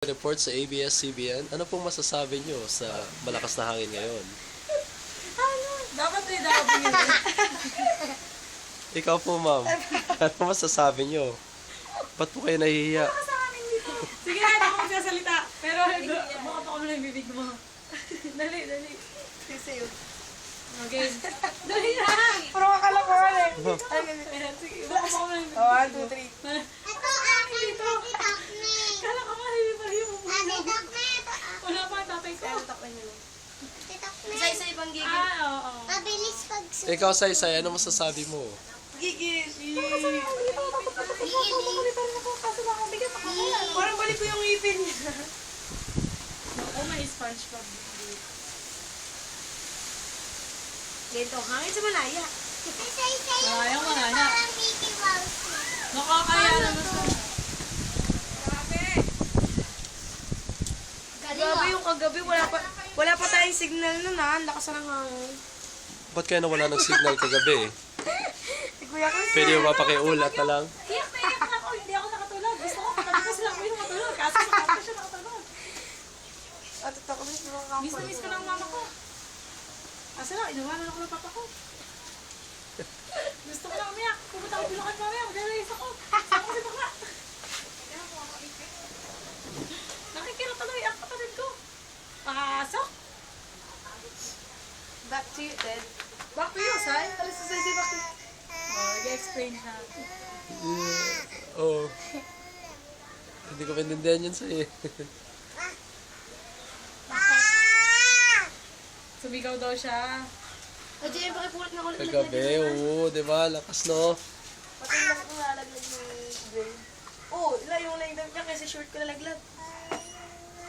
Report sa ABS-CBN, ano pong masasabi nyo sa malakas na hangin ngayon? Dapat may dapat yun. Ikaw po, ma'am. Ano masasabi nyo? Ba't po kayo nahihiya? Sige na, ako magsasalita. Pero baka pa kami ng bibig mo. Dali. Sige sa'yo. Okay. Dali na. Puro kakalokohan eh. Sige, baka pa kami ng bibig mo. 1, 2, 3. Ito ang TikTok me. Kala ka mahali mo. TikTok me. Wala pa, tatay ko. TikTok me. TikTok me. Isa-isa ibang gigil. Oo. Mabilis pagsuot. Ikaw, Saysay, ano masasabi mo? Gigil. Gigil. Parang balik ko yung ngipin niya. Ako may SpongeBob. Ganito, hangin sa Malaya. Say-say yung Ayaw mo na, anak. parang Mickey Mouse. Nakakaya naman sa... Grabe yung kagabi, wala pa tayong signal nun ha. Ang lakas ng hangin. Ba't kayo nawala ng signal kagabi? Si Kuya Chris. Pwede mo mapakiulat na lang? Iyak na iyak ako. Hindi ako nakatulog. Gusto ko katabi ko sila ko yung matulog. Kaso sa kanta siya nakatulog. At ito ko miss mga kapwa. Miss ko ng mama ko. Kaso lang, inuwanan ako ng papa ko. Gusto ko lang umiyak. Pumunta ako bilukan mamaya. Magdalays ako. Saan ko si bakla? Nakikira tuloy ang kapatid ko. Pasok. Back to you, Ted. Back to you, Sai. Alis sa Sai, back to you. Oh, i-explain siya. Oo. Hindi ko pintindihan yun sa'yo. Sumigaw daw siya. O, Jay, pakipulat na ulit. Kagabi, oo, di ba? Lakas, no? Pati lang kung lalaglag yung brain. Oh, yung lagdag niya kasi short ko nalaglag.